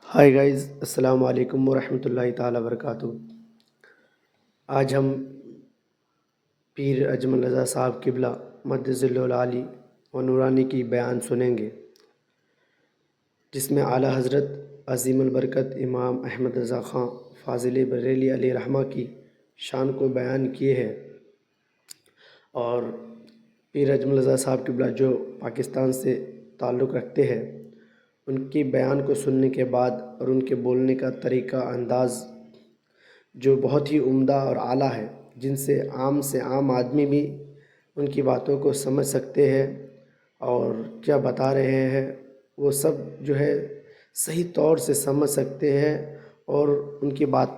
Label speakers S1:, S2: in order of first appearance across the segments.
S1: High guys, السلام علیکم ورحمۃ اللہ تعالیٰ وبرکاتہ۔ آج ہم پیر اجمل رضا صاحب قبلہ مدظ العالی و نورانی کی بیان سنیں گے، جس میں اعلیٰ حضرت عظیم البرکت امام احمد رضا خان فاضل بریلوی علیہ رحمہ کی شان کو بیان کیے ہیں، اور پیر اجمل رضا صاحب قبلہ جو پاکستان سے تعلق رکھتے ہیں، ان کی بیان کو سننے کے بعد اور ان کے بولنے کا طریقہ انداز جو بہت ہی عمدہ اور اعلیٰ ہے، جن سے عام آدمی بھی ان کی باتوں کو سمجھ سکتے ہیں اور کیا بتا رہے ہیں وہ سب جو ہے صحیح طور سے سمجھ سکتے ہیں، اور ان کی بات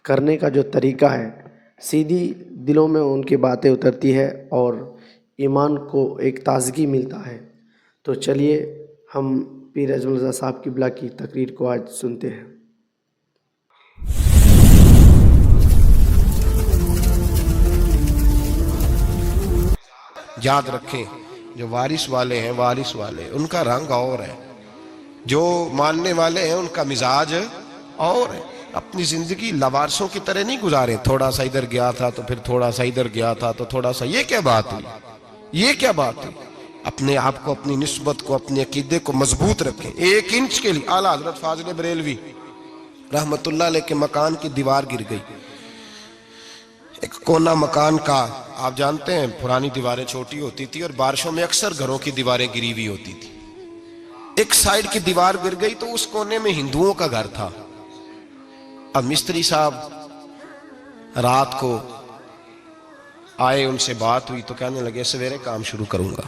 S1: کرنے کا جو طریقہ ہے سیدھی دلوں میں ان کی باتیں اترتی ہے اور ایمان کو ایک تازگی ملتا ہے۔ تو چلیے ہم پیر اجمل رضا صاحب قبلہ کی تقریر کو آج سنتے ہیں۔
S2: یاد رکھیں، جو وارث والے ہیں ان کا رنگ اور ہے، جو ماننے والے ہیں ان کا مزاج اور ہے۔ اپنی زندگی لوارثوں کی طرح نہیں گزاریں، تھوڑا سا ادھر گیا تھا تو پھر تھوڑا سا ادھر گیا تھا تو تھوڑا سا، یہ کیا بات ہوئی؟ اپنے آپ کو، اپنی نسبت کو، اپنے عقیدے کو مضبوط رکھیں۔ 1 انچ کے لیے اعلیٰ حضرت فاضل بریلوی رحمت اللہ علیہ کے مکان کی دیوار گر گئی، ایک کونا مکان کا، آپ جانتے ہیں پرانی دیواریں چھوٹی ہوتی تھی اور بارشوں میں اکثر گھروں کی دیواریں گری ہوئی ہوتی تھی۔ ایک سائیڈ کی دیوار گر گئی تو اس کونے میں ہندوؤں کا گھر تھا۔ اب مستری صاحب رات کو آئے، ان سے بات ہوئی تو کہنے لگے سویرے کام شروع کروں گا۔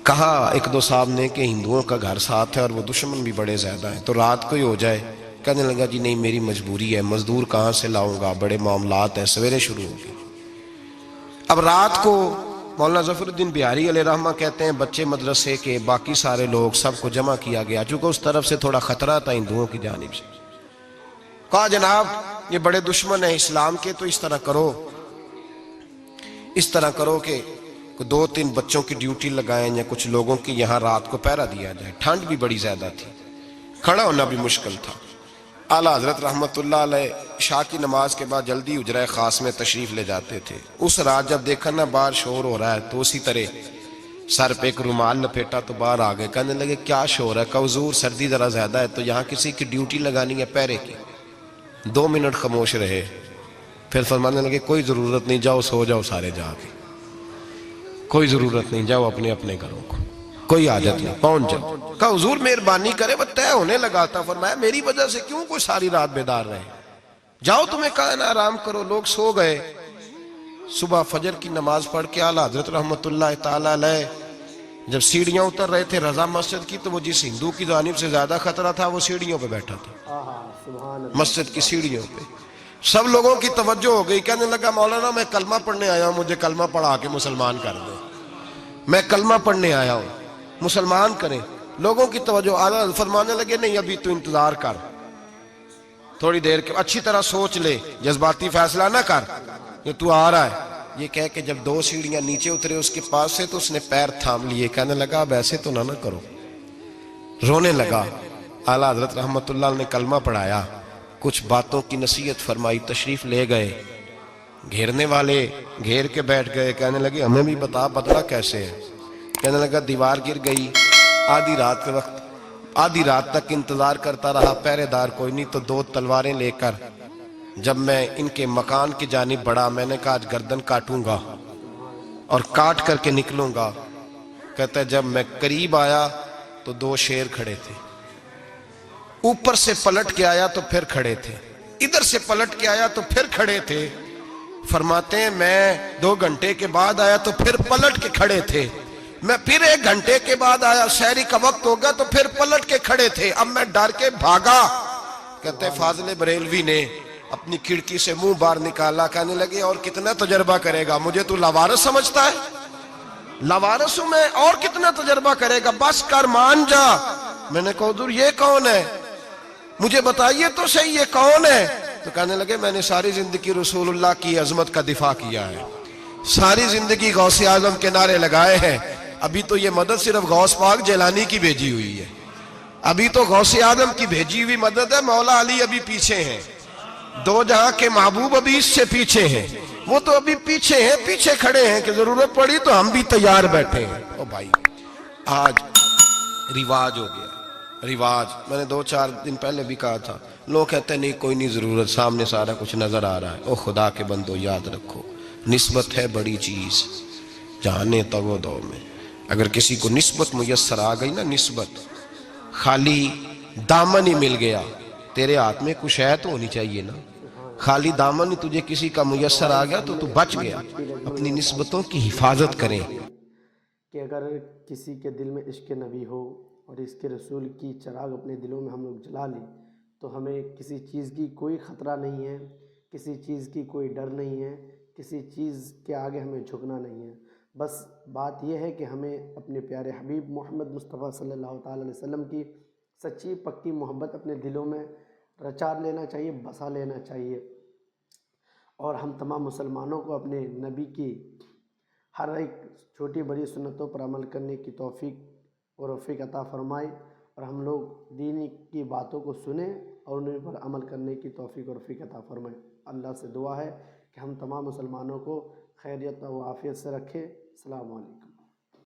S2: کہا 1-2 صاحب نے کہ ہندوؤں کا گھر ساتھ ہے اور وہ دشمن بھی بڑے زیادہ ہیں، تو رات کو ہی ہو جائے۔ کہنے لگا جی نہیں، میری مجبوری ہے، مزدور کہاں سے لاؤں گا، بڑے معاملات ہیں، سویرے شروع ہوگی۔ اب رات کو مولانا ظفر الدین بہاری علیہ رحمہ کہتے ہیں بچے مدرسے کے، باقی سارے لوگ، سب کو جمع کیا گیا، چونکہ اس طرف سے تھوڑا خطرہ تھا ہندوؤں کی جانب سے۔ کہا جناب یہ بڑے دشمن ہیں اسلام کے، تو اس طرح کرو کہ 2-3 بچوں کی ڈیوٹی لگائیں یا کچھ لوگوں کی یہاں رات کو پہرا دیا جائے۔ ٹھنڈ بھی بڑی زیادہ تھی، کھڑا ہونا بھی مشکل تھا۔ اعلیٰ حضرت رحمت اللہ علیہ عشاء کی نماز کے بعد جلدی حجرہ خاص میں تشریف لے جاتے تھے۔ اس رات جب دیکھا نا باہر شور ہو رہا ہے تو اسی طرح سر پہ ایک رومال لپیٹا تو باہر آ گئے۔ کہنے لگے کیا شور ہے؟ کہ حضور سردی ذرا زیادہ ہے تو یہاں کسی کی ڈیوٹی لگانی ہے پہرے کی۔ 2 منٹ خاموش رہے، پھر فرمانے لگے کوئی ضرورت نہیں، جاؤ سو جاؤ سارے جا کے، کوئی ضرورت نہیں، جاؤ اپنے اپنے گھروں کو، کوئی حاجت نہیں، پہنچ جاؤ۔ کہا حضور مہربانی کرے، وہ طے ہونے لگا تھا۔ فرمایا میری وجہ سے کیوں کوئی ساری رات بیدار رہے؟ جاؤ تمہیں کہا نا آرام کرو۔ لوگ سو گئے۔ صبح فجر کی نماز پڑھ کے اعلیٰ حضرت رحمت اللہ تعالیٰ علیہ جب سیڑھیاں اتر رہے تھے رضا مسجد کی، تو وہ جس ہندو کی جانب سے زیادہ خطرہ تھا وہ سیڑھیوں پہ بیٹھا تھا، مسجد کی سیڑھیوں پہ۔ سب لوگوں کی توجہ ہو گئی۔ کہنے لگا مولانا میں کلمہ پڑھنے آیا ہوں، مجھے کلمہ پڑھا کے مسلمان کر دو، میں کلمہ پڑھنے آیا ہوں، مسلمان کریں۔ لوگوں کی توجہ، اعلیٰ فرمانے لگے نہیں ابھی تو انتظار کر، تھوڑی دیر کے، اچھی طرح سوچ لے، جذباتی فیصلہ نہ کر کہ تو آ رہا ہے۔ یہ کہہ کے جب 2 سیڑھیاں نیچے اترے اس کے پاس سے تو اس نے پیر تھام لیے۔ کہنے لگا اب ایسے تو نہ کرو، رونے لگا۔ اعلیٰ حضرت رحمت اللہ نے کلمہ پڑھایا، کچھ باتوں کی نصیحت فرمائی، تشریف لے گئے۔ گھیرنے والے گھیر کے بیٹھ گئے، کہنے لگے ہمیں بھی بتا بدلہ کیسے ہے؟ کہنے لگا دیوار گر گئی، آدھی رات تک انتظار کرتا رہا، پہرے دار کوئی نہیں، تو 2 تلواریں لے کر جب میں ان کے مکان کی جانب بڑھا، میں نے کہا آج گردن کاٹوں گا اور کاٹ کر کے نکلوں گا۔ کہتا ہے جب میں قریب آیا تو 2 شیر کھڑے تھے، اوپر سے پلٹ کے آیا تو پھر کھڑے تھے، ادھر سے پلٹ کے آیا تو پھر کھڑے تھے۔ فرماتے ہیں میں 2 گھنٹے کے بعد آیا تو پھر پلٹ کے کھڑے تھے، میں پھر 1 گھنٹے کے بعد آیا، سحری کا وقت ہوگا تو پھر پلٹ کے کھڑے تھے، اب میں ڈر کے بھاگا۔ کہتے ہیں فاضل بریلوی نے اپنی کھڑکی سے منہ باہر نکالا، کہنے لگے اور کتنا تجربہ کرے گا؟ مجھے تو لاوارث سمجھتا ہے؟ لاوارث ہوں میں، اور کتنا تجربہ کرے گا؟ بس کر، مان جا۔ میں نے کہا حضور یہ کون ہے؟ مجھے بتائیے تو صحیح یہ کون ہے؟ تو کہنے لگے میں نے ساری زندگی رسول اللہ کی عظمت کا دفاع کیا ہے، ساری زندگی غوث اعظم کے نعرے لگائے ہیں، ابھی تو یہ مدد صرف غوث پاک جیلانی کی بھیجی ہوئی ہے، ابھی تو غوث آدم کی بھیجی ہوئی مدد ہے، مولا علی ابھی پیچھے ہیں، دو جہاں کے محبوب ابھی اس سے پیچھے ہیں، وہ تو ابھی پیچھے ہیں، پیچھے کھڑے ہیں کہ ضرورت پڑی تو ہم بھی تیار بیٹھے ہیں۔ او بھائی آج رواج ہو گیا، رواج، میں نے 2-4 دن پہلے بھی کہا تھا، لوگ کہتے ہیں نہیں کوئی نہیں ضرورت، سامنے سارا کچھ نظر آ رہا ہے۔ او خدا کے بندو یاد رکھو، نسبت ہے بڑی چیز، جانے تو دو میں، اگر کسی کو نسبت میسر آ گئی نا، نسبت، خالی دامن ہی مل گیا، تیرے ہاتھ میں کچھ ہے تو ہونی چاہیے نا،
S1: سبحان
S2: خالی
S1: اللہ۔
S2: دامن ہی تجھے کسی کا میسر آ
S1: ادروائز
S2: گیا تو
S1: ہمیں
S2: بچ گیا۔
S1: پیر اجمل
S2: اپنی
S1: رضا صاحب
S2: نسبتوں کی
S1: نے
S2: حفاظت
S1: فرمایا
S2: کریں۔
S1: ہے کہ اگر کسی کے دل میں عشق نبی ہو اور اس کے رسول کی چراغ اپنے دلوں میں ہم لوگ جلا لیں تو ہمیں کسی چیز کی کوئی خطرہ نہیں ہے، کسی چیز کی کوئی ڈر نہیں ہے، کسی چیز کے آگے ہمیں جھکنا نہیں ہے۔ بس بات یہ ہے کہ ہمیں اپنے پیارے حبیب محمد مصطفیٰ صلی اللہ تعالیٰ علیہ وسلم کی سچی پکی محبت اپنے دلوں میں رچا لینا چاہیے، بسا لینا چاہیے، اور ہم تمام مسلمانوں کو اپنے نبی کی ہر ایک چھوٹی بڑی سنتوں پر عمل کرنے کی توفیق اور رفیق عطا فرمائے، اور ہم لوگ دین کی باتوں کو سنیں اور ان پر عمل کرنے کی توفیق اور رفیق عطا فرمائے۔ اللہ سے دعا ہے کہ ہم تمام مسلمانوں کو خیریت و عافیت سے رکھے۔ السلام علیکم۔